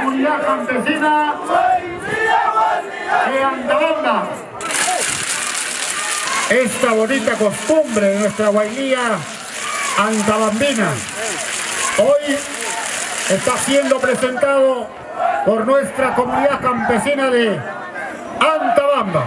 Comunidad campesina de Antabamba. Esta bonita costumbre de nuestra guainía antabambina hoy está siendo presentado por nuestra comunidad campesina de Antabamba.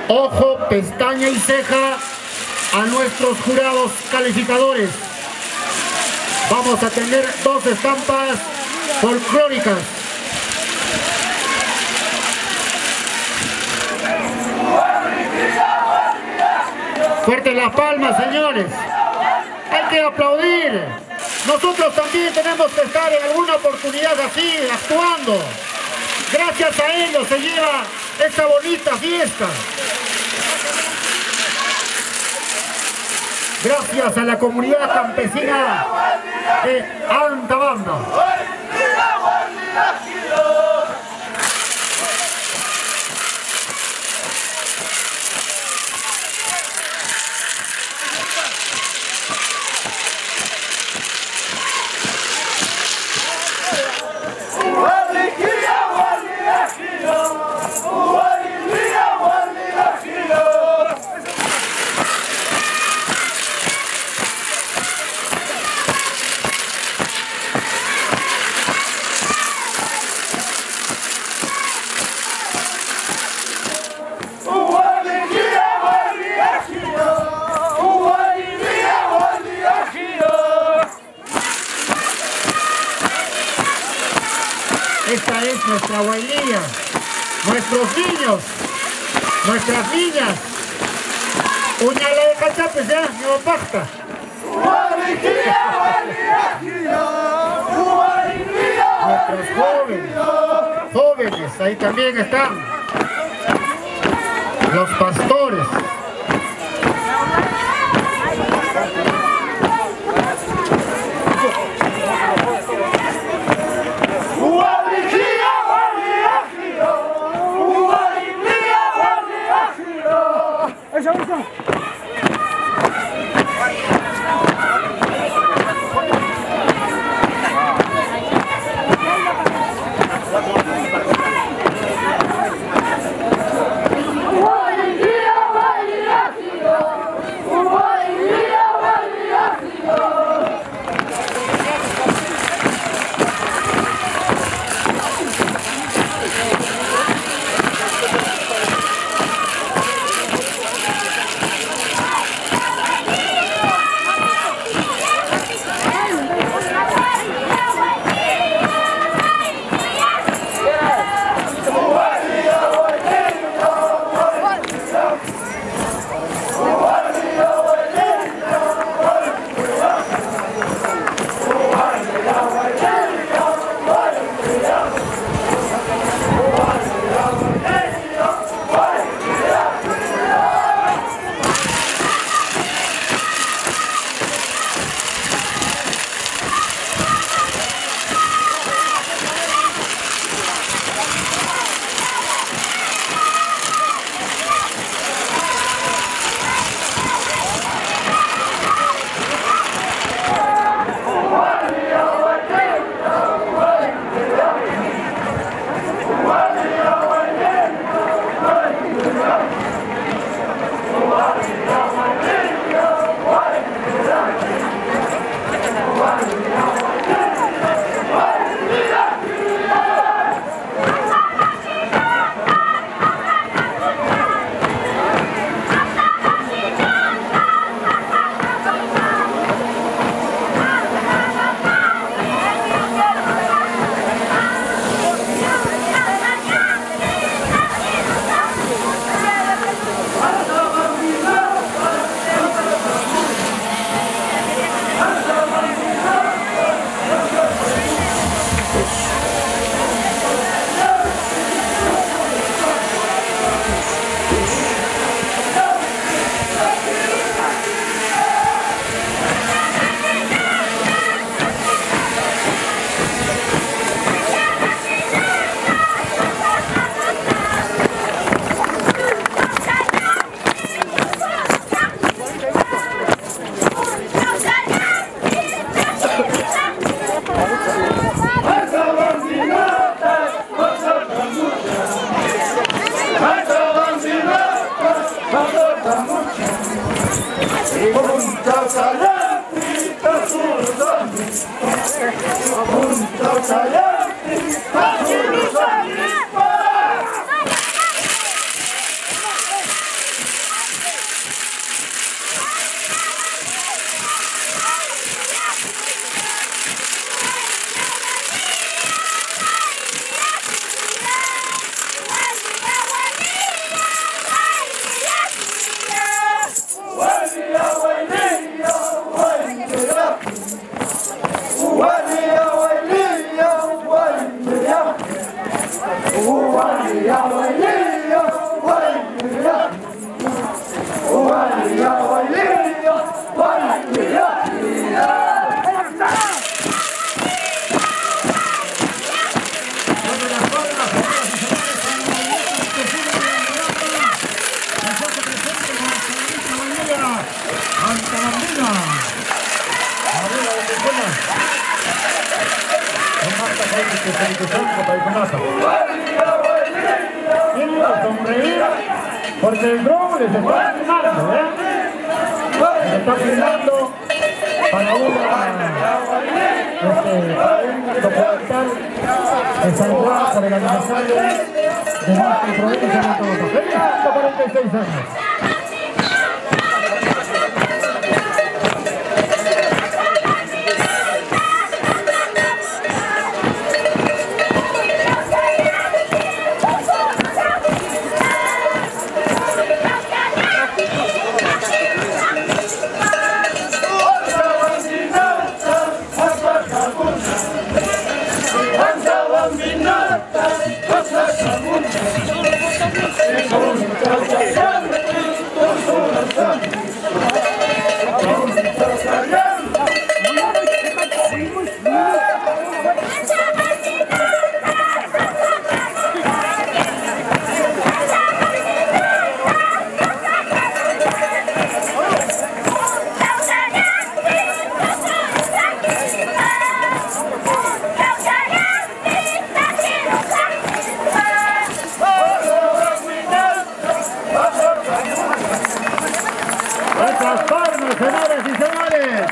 Ojo, pestaña y ceja a nuestros jurados calificadores. Vamos a tener dos estampas folclóricas. Fuertes las palmas, señores. Hay que aplaudir. Nosotros también tenemos que estar en alguna oportunidad así, actuando. Gracias a ellos se lleva esta bonita fiesta. Gracias a la comunidad campesina de Antabamba. Esta es nuestra bailía, nuestros niños, nuestras niñas. Uñala de cachapes ya, no pasta. Nuestros jóvenes, ahí también están. Los pastores. Porque el dron les está filmando, les está filmando para un documental que saldrá por el aniversario de nuestro provincia de Antofagasta. ¡Feliz 146 años! Señoras y señores,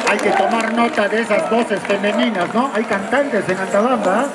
hay que tomar nota de esas voces femeninas, ¿no? Hay cantantes en Antofagasta.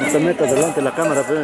No te metas delante de la cámara, pero...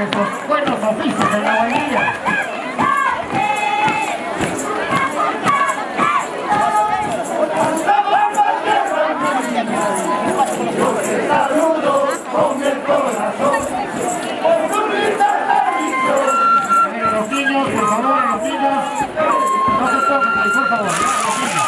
esos buenos oficios en la guardería. Los niños, por favor, los niños, no se pongan ahí, por favor, los niños.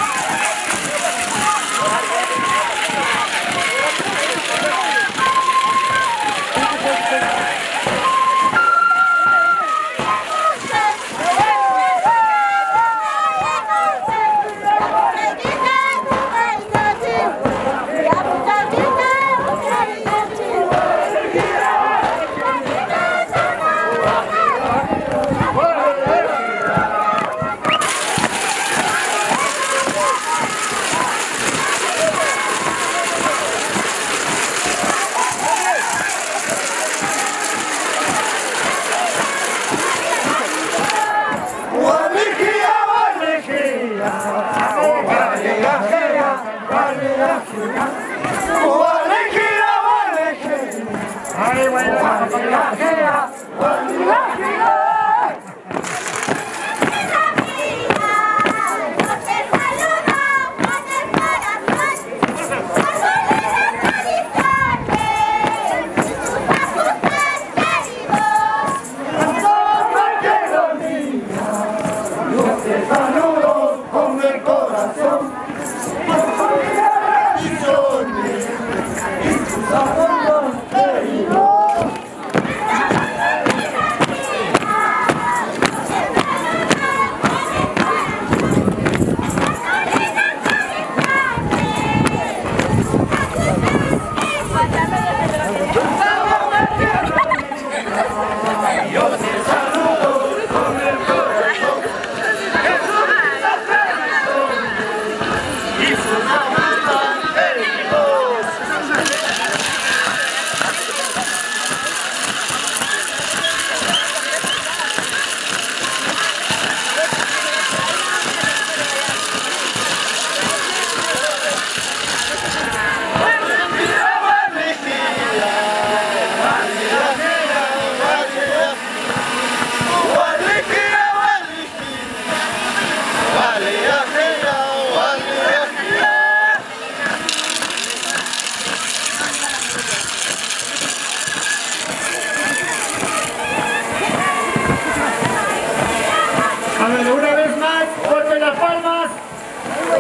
A ver, una vez más, fuerte las palmas.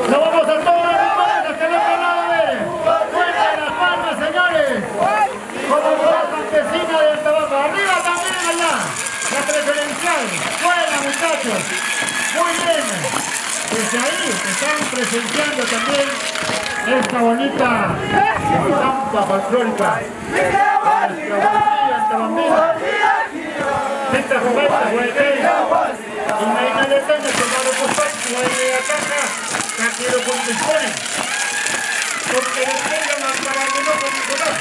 Nos vamos a todas las palmas que el otro lado ve. Fuerte las palmas, señores. Como la campesina del tabaco. Arriba también allá. La preferencial. Buena, muchachos. Muy bien. Desde ahí están presenciando también esta bonita estampa folclórica. Esta jugueta, imagínate tanto que no lo costas, no hay ataca, casi lo condiciones. Porque después de marcar que no con Nicolás.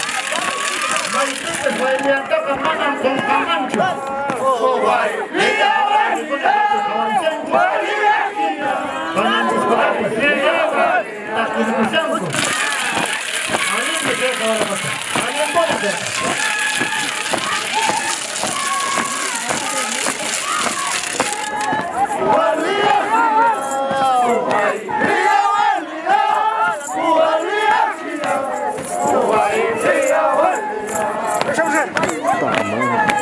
Mariquita, fue el ataca, manan con camancho. Oh, guay. Tá, mano.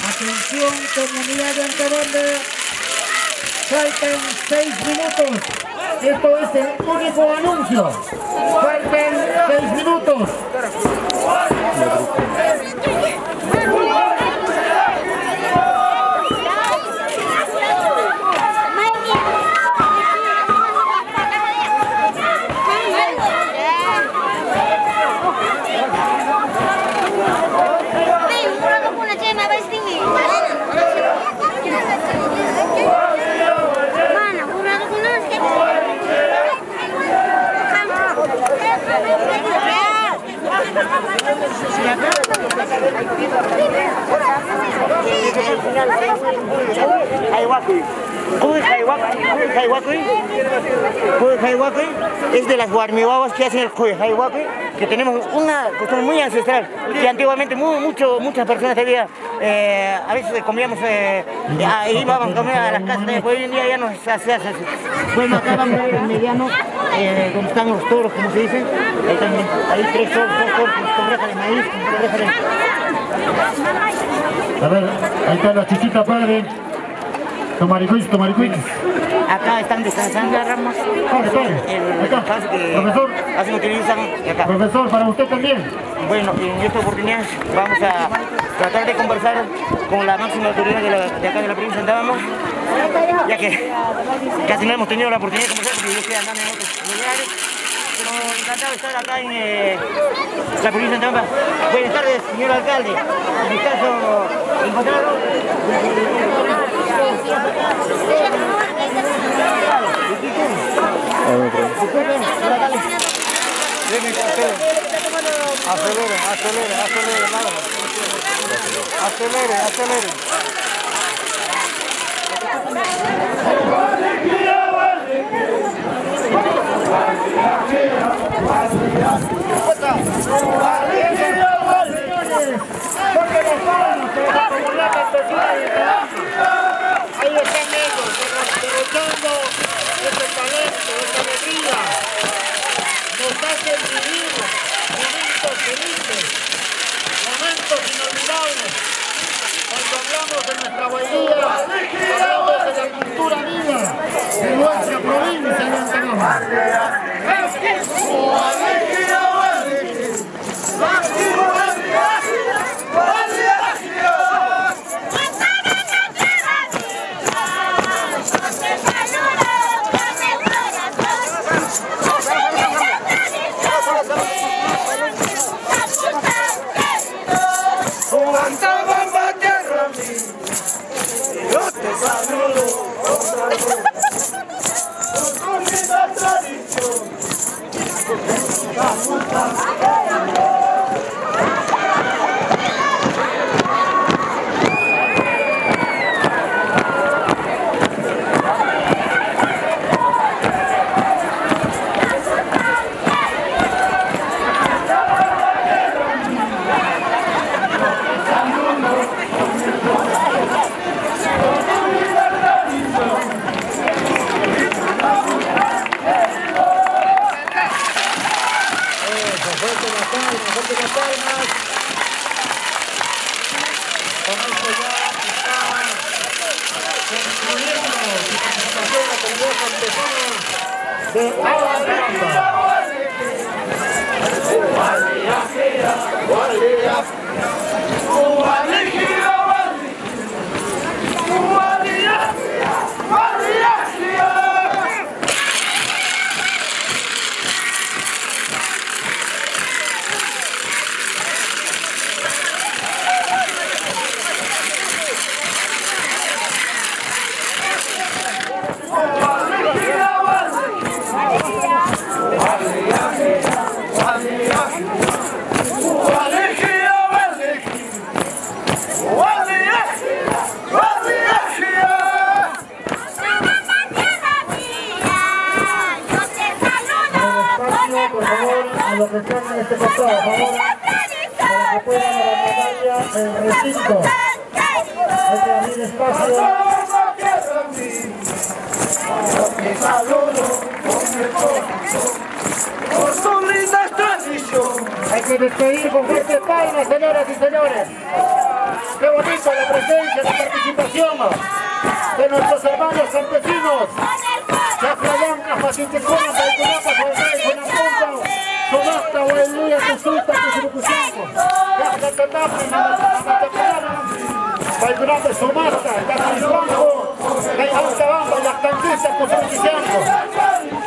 Atención, comunidad de Ancarambe, faltan 6 minutos. Esto es el único anuncio. Faltan 6 minutos. Es de las guarmihuahuas que hacen el Cuyajaihuapi, que tenemos una costumbre muy ancestral, que antiguamente muchas personas todavía, a veces comíamos, íbamos a comer a las casas, hoy en día ya no se hace así. Bueno, acá vamos a ver el mediano, donde están los toros, como se dice, ahí 3 toros con reja de maíz, con reja de... A ver, ahí está la chiquita padre. Tomaricuis. Acá están descansando las ramas. Acá. Profesor. Así lo utilizan acá. Profesor, para usted también. Bueno, en esta oportunidad vamos a tratar de conversar con la máxima autoridad de acá de la provincia de Antávamo, ya que casi no hemos tenido la oportunidad de conversar porque yo estoy andando en otros lugares. Pero encantado de estar acá en la provincia de Antávamo. Buenas tardes, señor alcalde. En mi caso, encontrarlo. Acelere. Ahí están ellos, derrochando este talento, esta alegría. Nos hacen vivir momentos felices, momentos inolvidables. Cuando hablamos de nuestra bahía, hablamos de la cultura viva de nuestra provincia de Antártida. recinto. Hay que abrir espacio. Hay que despedir con fuertes palmas, señoras y señores. Qué bonito la presencia, la participación de nuestros hermanos campesinos. Chaflayán, Pachichicuna, Paiculapa, José, Juanapunta, Sumasta, Huayluya, Tusulta, Tusurucusanco, Yajatatapi, Mamatapurana, Paiculapa, Sumasta, Yajatatapanco, Yajatatapanco, Yajatantista, Tusurucusanco.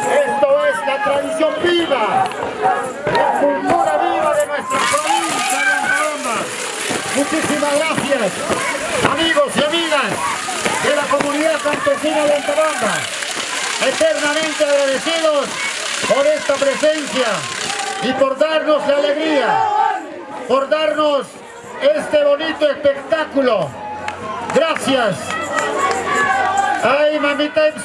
Esto es la tradición viva, la cultura viva de nuestra provincia de Antabamba. Muchísimas gracias, amigos y amigas de la comunidad campesina de Antabamba. Eternamente agradecidos por esta presencia y por darnos la alegría, por darnos este bonito espectáculo. Gracias. Ay, mamita, es